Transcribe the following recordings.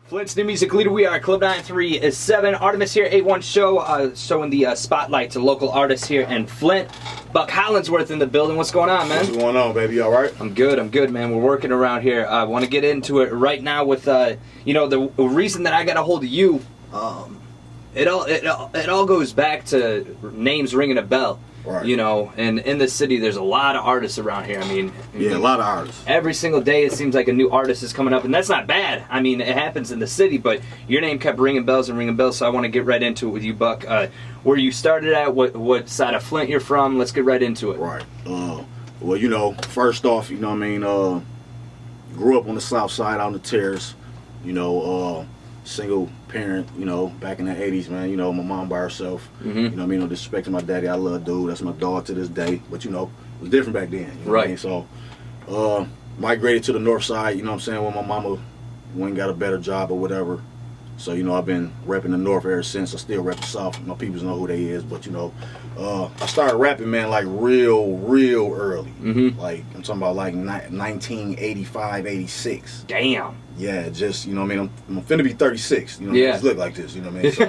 Flint's new music leader, we are Club 937. Artimis here, 8-1 show, showing the spotlight to local artists here in Flint. Buc Hollinsworth in the building. What's going on, man? What's going on, baby? You all right? I'm good, man. We're working around here. I want to get into it right now with, the reason that I got a hold of you. It all goes back to names ringing a bell. Right. You know, and in this city, there's a lot of artists around here. I mean, yeah, a lot of artists. Every single day, it seems like a new artist is coming up, and that's not bad. I mean, it happens in the city, but your name kept ringing bells and ringing bells, so I want to get right into it with you, Buc. Where you started at, what side of Flint you're from, let's get right into it. Right. Well, you know, first off, you know what I mean, grew up on the south side on the terrace, you know, single parent, you know, back in the 80s, man, you know, my mom by herself, you know what I mean, no disrespect to my daddy, I love dude, that's my dog to this day, but you know, it was different back then, you know what I mean? So, migrated to the north side, you know what I'm saying, when my mama went and got a better job or whatever, so, you know, I've been repping the north ever since. I still rep the south, my people know who they is, but you know, I started rapping, man, like real early, like, I'm talking about like 1985, 86. Damn. Yeah, just, you know what I mean, I'm finna be 36, you know what I mean, just look like this, you know what I mean, so,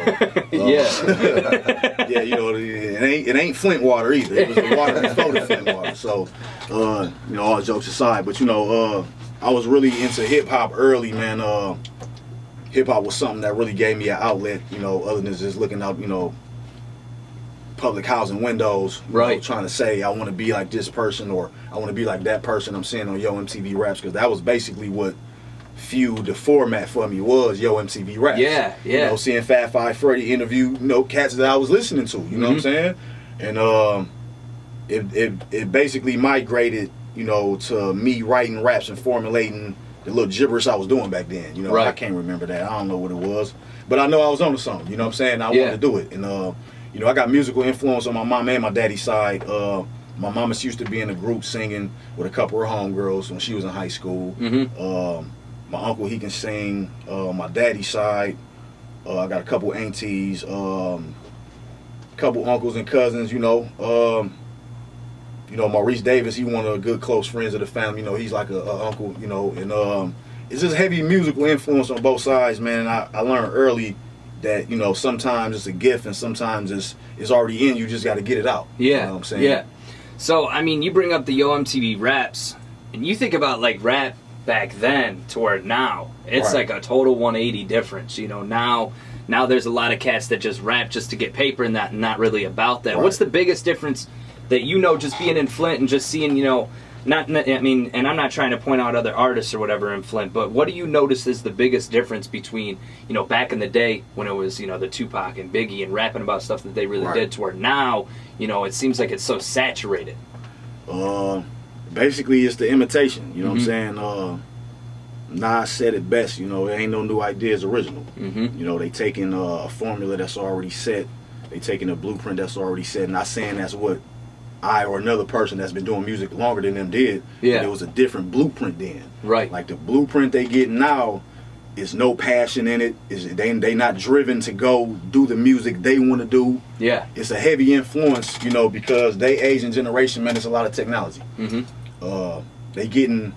yeah, you know, it ain't Flint water either, it was the water before the Flint water, so, you know, all jokes aside, but you know, I was really into hip-hop early, man. Hip-hop was something that really gave me an outlet, you know, other than just looking out, you know, public housing windows, you know, trying to say I want to be like this person or I want to be like that person I'm seeing on Yo MTV Raps, because that was basically what fueled the format for me, was Yo MTV Raps. Yeah. You know, seeing Fat Five Freddy interview, you know, cats that I was listening to, you know what I'm saying? And it basically migrated, you know, to me writing raps and formulating the little gibberish I was doing back then. You know, I can't remember that. I don't know what it was. But I know I was onto something, you know what I'm saying? I wanted to do it. And, you know, I got musical influence on my mom and my daddy's side. My mama used to be in a group singing with a couple of homegirls when she was in high school. My uncle, he can sing. My daddy's side, I got a couple aunties, couple uncles and cousins, you know. You know, Maurice Davis, he one of the good close friends of the family. You know, he's like a uncle, you know. And it's just heavy musical influence on both sides, man. And I learned early that, you know, sometimes it's a gift and sometimes it's already in you. Just got to get it out. Yeah. You know what I'm saying? Yeah. So, I mean, you bring up the Yo MTV Raps, and you think about, like, rap back then to where now. It's like a total 180 difference. You know, now there's a lot of cats that just rap just to get paper and that, not really about that. What's the biggest difference that, you know, just being in Flint and just seeing, you know, I mean, and I'm not trying to point out other artists or whatever in Flint, but what do you notice is the biggest difference between, you know, back in the day when it was, you know, the Tupac and Biggie and rapping about stuff that they really did, to where now, you know, it seems like it's so saturated? Basically, it's the imitation, you know what I'm saying? Nas said it best, you know, there ain't no new ideas original. You know, they taking a formula that's already set, they taking a blueprint that's already set, not saying that's what I or another person that's been doing music longer than them did. Yeah. There was a different blueprint then. Right. Like the blueprint they get now is no passion in it. They not driven to go do the music they want to do. Yeah. It's a heavy influence, you know, because they Asian generation, man, it's a lot of technology. They getting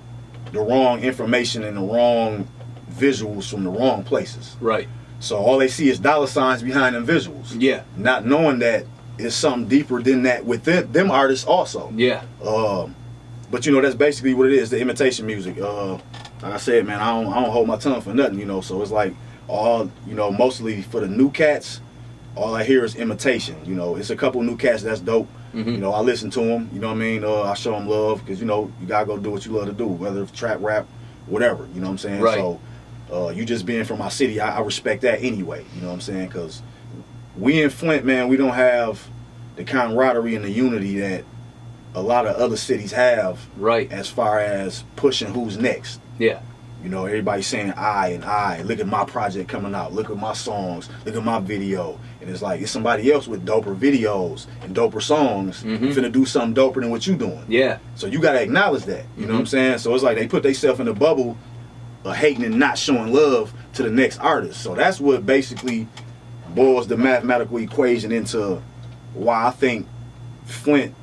the wrong information and the wrong visuals from the wrong places. Right. So all they see is dollar signs behind them visuals. Yeah. Not knowing that it's something deeper than that within them artists also. Yeah. But you know, that's basically what it is, the imitation music. Like I said, man, I don't hold my tongue for nothing, you know, so it's like all, you know, mostly for the new cats, all I hear is imitation. You know, it's a couple new cats that's dope. You know, I listen to them, you know what I mean? I show them love, because, you know, you gotta go do what you love to do, whether it's trap, rap, whatever, you know what I'm saying? Right. So, you just being from my city, I respect that anyway, you know what I'm saying? Because we in Flint, man, we don't have the camaraderie and the unity that a lot of other cities have. Right. As far as pushing who's next. Yeah. You know, everybody's saying I. Look at my project coming out. Look at my songs. Look at my video. And it's like, it's somebody else with doper videos and doper songs finna do something doper than what you doing. Yeah. So you gotta acknowledge that. You know what I'm saying? So it's like they put themselves in a bubble of hating and not showing love to the next artist. So that's what basically boils the mathematical equation into why I think Flint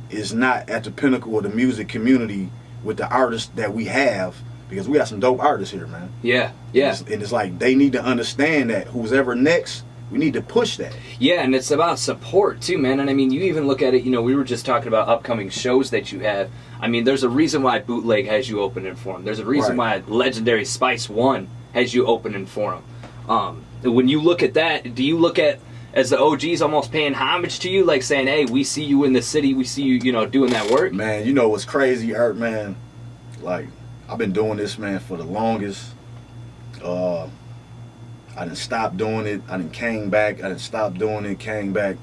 is not at the pinnacle of the music community with the artists that we have, because we got some dope artists here, man. Yeah. And it's like they need to understand that who's ever next, we need to push that. Yeah, and it's about support too, man. And I mean, you even look at it, you know, we were just talking about upcoming shows that you have. I mean, there's a reason why Bootleg has you opening for them. There's a reason why legendary Spice One has you opening for them. When you look at that, do you look at as the OGs almost paying homage to you, like saying, hey, we see you in the city, we see you, you know, doing that work? Man, you know what's crazy, Art, man? Like, I've been doing this, man, for the longest. I didn't stop doing it. I didn't came back. I didn't stop doing it, came back.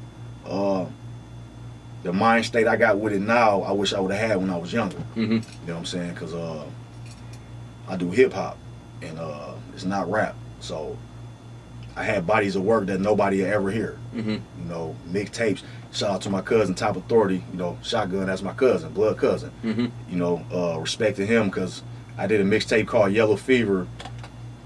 The mind state I got with it now, I wish I would have had when I was younger. You know what I'm saying? Because I do hip-hop, and it's not rap. So I had bodies of work that nobody will ever hear. You know, mixtapes. Shout out to my cousin, Top Authority. You know, Shotgun, that's my cousin, blood cousin. You know, respecting him because I did a mixtape called Yellow Fever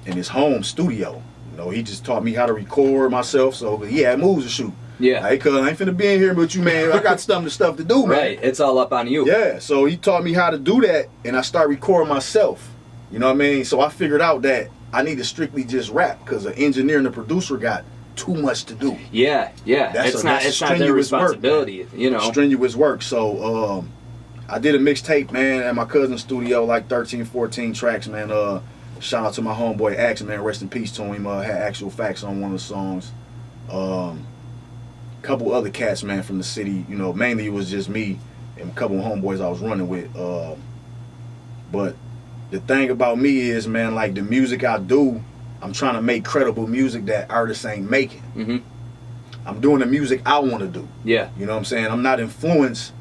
in his home studio. You know, he just taught me how to record myself, so he had moves to shoot. Yeah. Hey, cuz I ain't finna be in here with you, man. I got stuff to do, man. Right, it's all up on you. Yeah, so he taught me how to do that, and I started recording myself. You know what I mean? So I figured out that I need to strictly just rap, because the engineer and the producer got too much to do. Yeah. It's not their responsibility, work, you know. Strenuous work. So I did a mixtape, man, at my cousin's studio, like 13, 14 tracks, man. Shout out to my homeboy Ax, man. Rest in peace to him. Had Actual Facts on one of the songs. Couple other cats, man, from the city. You know, mainly it was just me and a couple of homeboys I was running with. But the thing about me is, man, like the music I do, I'm trying to make credible music that artists ain't making. I'm doing the music I want to do. Yeah. You know what I'm saying? I'm not influenced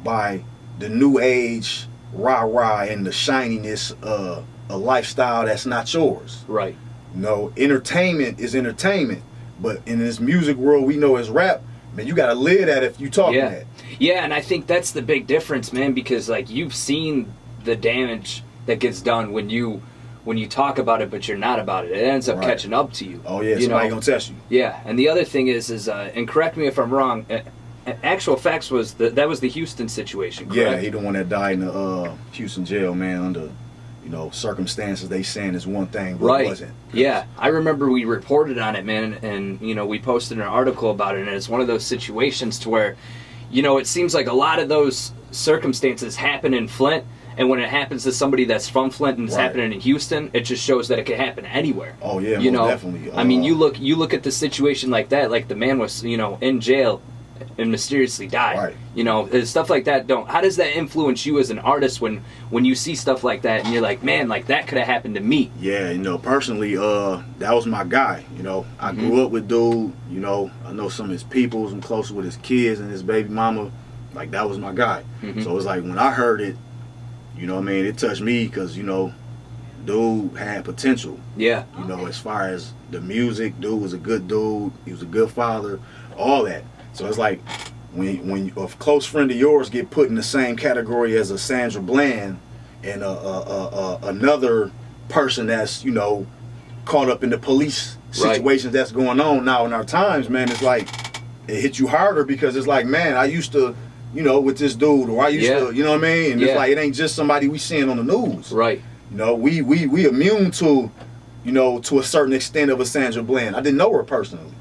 by the new age rah-rah and the shininess a lifestyle that's not yours. Right. You know, entertainment is entertainment, but in this music world we know as rap, man, you gotta live that if you talking that. Yeah, and I think that's the big difference, man, because like you've seen the damage that gets done when you talk about it but you're not about it. It ends up catching up to you. Oh yeah, somebody gonna test you. Yeah, and the other thing is and correct me if I'm wrong, Actual Facts was that was the Houston situation, correct? Yeah, he the one that died in the Houston jail, man, under, you know, circumstances they saying is one thing, but it wasn't. Yeah, I remember we reported on it, man, and you know, we posted an article about it, and it's one of those situations to where, you know, it seems like a lot of those circumstances happen in Flint, and when it happens to somebody that's from Flint and it's happening in Houston, it just shows that it could happen anywhere. Oh yeah, you know, definitely. I mean, you look at the situation like that, like the man was, you know, in jail and mysteriously died. You know, stuff like that. How does that influence you as an artist when you see stuff like that and you're like, man, like that could have happened to me? Yeah, you know, personally, that was my guy. You know, I grew up with dude. You know, I know some of his peoples. I'm close with his kids and his baby mama. Like that was my guy. So it's like when I heard it, you know what I mean, it touched me because, you know, dude had potential. Yeah. You know, as far as the music, dude was a good dude. He was a good father. All that. So it's like when a close friend of yours get put in the same category as a Sandra Bland and another person that's, you know, caught up in the police situations that's going on now in our times, man, it's like it hits you harder because it's like, man, I used to, you know, with this dude, or I used to, you know what I mean? And it's like it ain't just somebody we seeing on the news. Right. You know, we immune to, you know, to a certain extent of a Sandra Bland. I didn't know her personally.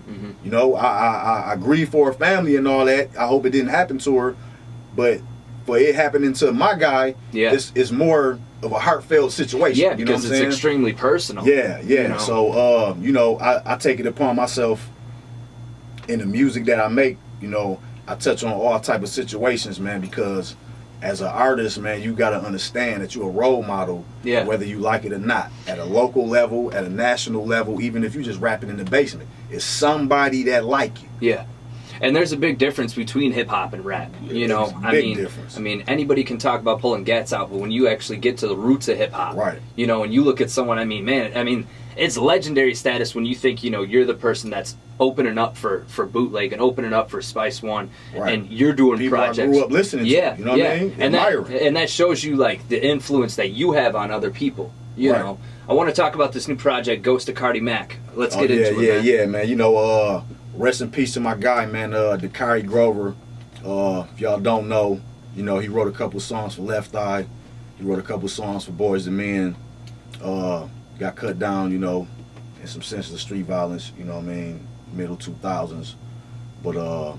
You know, I grieve for her family and all that. I hope it didn't happen to her, but for it happening to my guy, it's more of a heartfelt situation. Yeah, because it's extremely personal. Yeah. You know? So, you know, I take it upon myself in the music that I make. You know, I touch on all type of situations, man, because as an artist, man, you got to understand that you're a role model, whether you like it or not. At a local level, at a national level, even if you just rapping in the basement, it's somebody that like you. Yeah. And there's a big difference between hip-hop and rap. You know, I mean, anybody can talk about pulling gats out, but when you actually get to the roots of hip-hop, you know, and you look at someone, I mean, it's legendary status when you think, you know, you're the person that's opening up for Bootleg and opening up for Spice One, and you're doing people projects. I grew up listening to, you know what I mean? And that shows you, like, the influence that you have on other people, you know. I want to talk about this new project, GhostOfKariMac. Let's get into it, man. Yeah, man. You know, rest in peace to my guy, man, Dakari Grover. If y'all don't know, you know, he wrote a couple songs for Left Eye. He wrote a couple songs for Boys and Men. Got cut down, you know, in some senseless street violence, you know what I mean, middle 2000s. But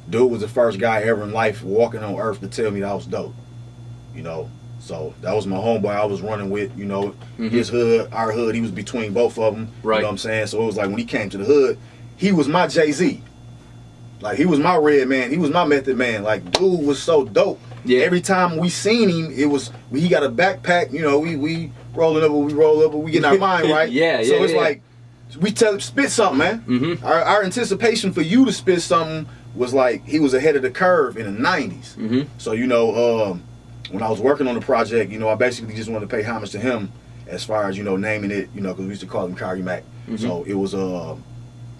dude was the first guy ever in life walking on earth to tell me that I was dope, you know. So that was my homeboy I was running with, you know, his hood, our hood, he was between both of them, right. You know what I'm saying? So it was like when he came to the hood, he was my Jay-Z. Like, he was my Red Man, he was my Method Man. Like, dude was so dope. Yeah. Every time we seen him, it was, he got a backpack, you know, we rolling up, we roll up, we getting our mind right. Yeah, so it's like, we tell him, spit something, man. Our anticipation for you to spit something was like, he was ahead of the curve in the 90s. So, you know, when I was working on the project, you know, I basically just wanted to pay homage to him as far as, you know, naming it, you know, because we used to call him KariMac. So it was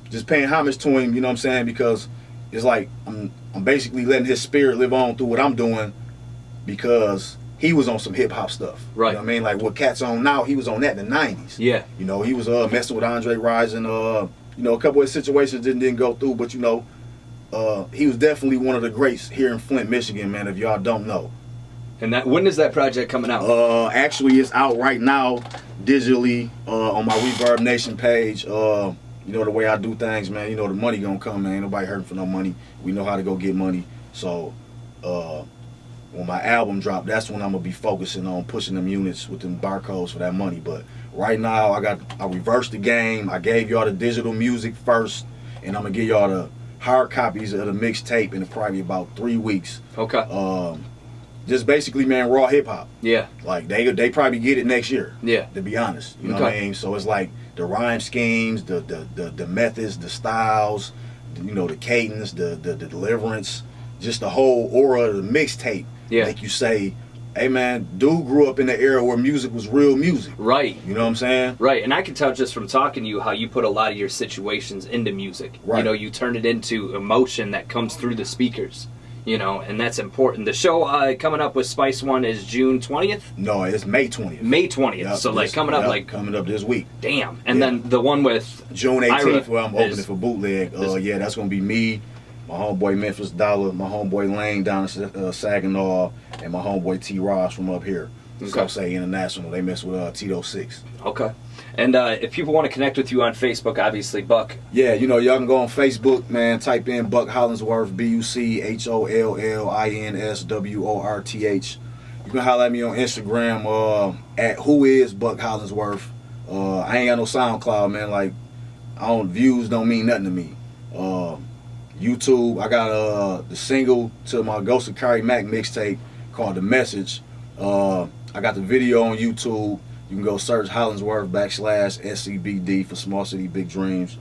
just paying homage to him, you know what I'm saying? Because it's like I'm basically letting his spirit live on through what I'm doing because he was on some hip hop stuff. Right. You know what I mean? Like what Cat's on now, he was on that in the 90s. Yeah. You know, he was messing with Andre Rison. You know, a couple of situations didn't go through, but you know, he was definitely one of the greats here in Flint, Michigan, man, if y'all don't know. And that, when is that project coming out? Actually, it's out right now, digitally, on my Reverb Nation page. You know the way I do things, man. You know the money gonna come, man. Ain't nobody hurting for no money. We know how to go get money. So, when my album drop, that's when I'm gonna be focusing on pushing them units with them barcodes for that money. But right now, I reversed the game. I gave y'all the digital music first, and I'm gonna give y'all the hard copies of the mixtape in probably about 3 weeks. Okay. Just basically, man, raw hip hop. Yeah. Like they probably get it next year. Yeah. To be honest, you know what I mean. So it's like the rhyme schemes, the methods, the styles, you know, the cadence, the deliverance, just the whole aura of the mixtape. Yeah. Make you say, hey man, dude grew up in the era where music was real music. Right. You know what I'm saying? Right. And I can tell just from talking to you how you put a lot of your situations into music. Right. You know, you turn it into emotion that comes through the speakers. You know, and that's important. The show coming up with Spice One is June 20th? No, it's May 20th. May 20th. Yep, so like coming up like coming up this week. Damn. And then the one with June 18th where I'm opening for Bootleg. Yeah, that's gonna be me, my homeboy Memphis Dollar, my homeboy Lane down in Saginaw, and my homeboy T Ross from up here. So say International. They mess with Tito 6. Okay. And if people want to connect with you on Facebook, obviously, Buc. Yeah, you know, y'all can go on Facebook, man. Type in Buc Hollinsworth, BucHollinsworth. You can holler at me on Instagram at whoisBuc Hollinsworth. I ain't got no SoundCloud, man. Like, views don't mean nothing to me. YouTube, I got the single to my GhostOfKariMac mixtape called The Message. I got the video on YouTube. You can go search Hollinsworth /SCBD for Small City Big Dreams.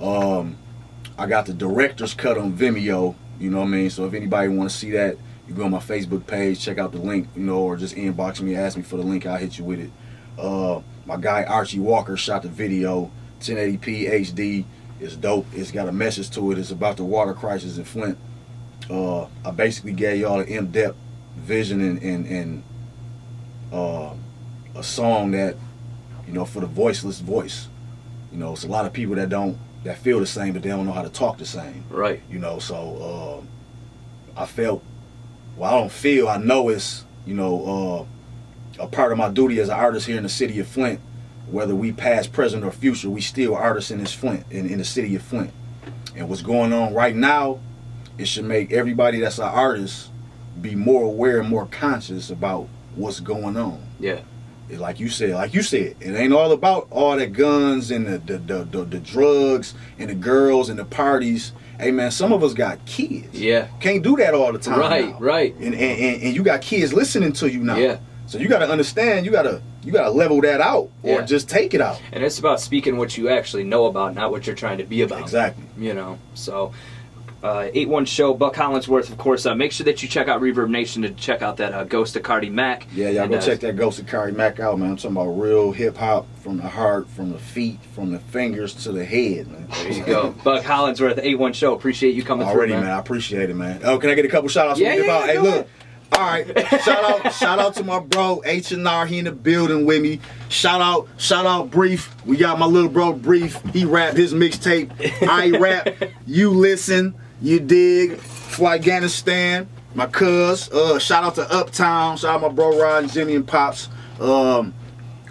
I got the director's cut on Vimeo, you know what I mean? So if anybody want to see that, you go on my Facebook page, check out the link, you know, or just inbox me, ask me for the link, I'll hit you with it. My guy Archie Walker shot the video, 1080p HD. It's dope. It's got a message to it. It's about the water crisis in Flint. I basically gave y'all an in-depth vision and a song that, you know, for the voiceless voice. You know, it's a lot of people that feel the same, but they don't know how to talk the same. Right. You know, so I felt, well, I don't feel, I know it's, you know, a part of my duty as an artist here in the city of Flint. Whether we past, present, or future, we still artists in this Flint, in the city of Flint. And what's going on right now, it should make everybody that's an artist be more aware and more conscious about what's going on. Yeah. Like you said, it ain't all about all the guns and the drugs and the girls and the parties. Hey man, some of us got kids. Yeah. Can't do that all the time. Right, now. Right. And you got kids listening to you now. Yeah. So you gotta understand, you gotta level that out or just take it out. And it's about speaking what you actually know about, not what you're trying to be about. Exactly. You know, so 8-1 show, Buc Hollinsworth, of course. Make sure that you check out Reverb Nation to check out that GhostOfKariMac. Yeah, y'all go check that GhostOfKariMac out, man. I'm talking about real hip hop from the heart, from the feet, from the fingers to the head, man. There you go. Buc Hollinsworth, 8-1 show. Appreciate you coming through, man. I appreciate it, man. Oh, can I get a couple shout outs? Yeah, hey, look. All right, shout out to my bro H&R. He in the building with me. Shout out Brief. We got my little bro Brief. He rap his mixtape. I rap. You listen. You dig. Afghanistan. My cuz. Shout out to Uptown. Shout out my bro Rod and Jimmy and Pops.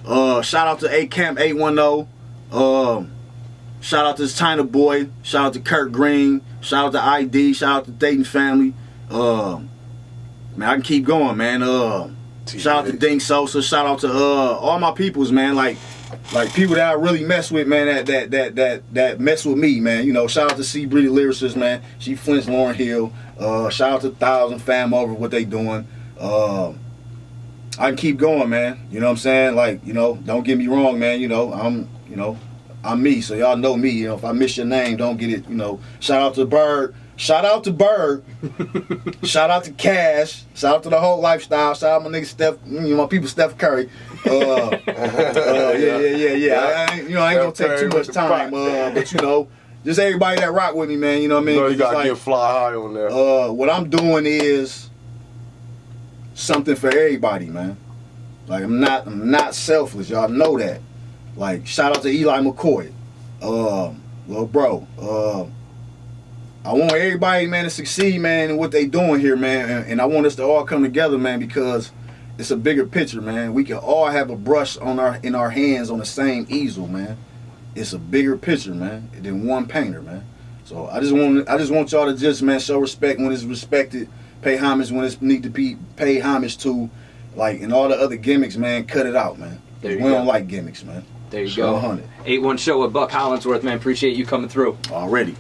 Shout out to A Camp 810. Shout out to this China Boy. Shout out to Kurt Green. Shout out to ID. Shout out to Dayton family. Man, I can keep going, man. Shout out to Dink Sosa. Shout out to all my peoples, man. Like people that I really mess with, man. That mess with me, man. You know, shout out to C Bree the lyricist, man. She Flint's Lauren Hill. Shout out to 1,000 fam over what they doing. I can keep going, man. You know what I'm saying? Like, you know, don't get me wrong, man. You know, I'm me, so y'all know me. You know, if I miss your name, don't get it. You know, shout out to Bird. Shout out to Bird. Shout out to Cash. Shout out to the whole lifestyle. Shout out my nigga Steph. You know, my people Steph Curry. Yeah. I ain't gonna take too much time. But you know, just everybody that rock with me, man. You know what I mean? No, you gotta get fly high on there. What I'm doing is something for everybody, man. Like I'm not selfish. Y'all know that. Like, shout out to Eli McCoy. Little bro. I want everybody, man, to succeed, man, in what they doing here, man. And I want us to all come together, man, because it's a bigger picture, man. We can all have a brush in our hands on the same easel, man. It's a bigger picture, man, than one painter, man. So I just want y'all to just, man, show respect when it's respected, pay homage when it's need to be paid homage to, like, and all the other gimmicks, man, cut it out, man. We don't like gimmicks, man. There you go. 81 show with Buc Hollinsworth, man. Appreciate you coming through. Already.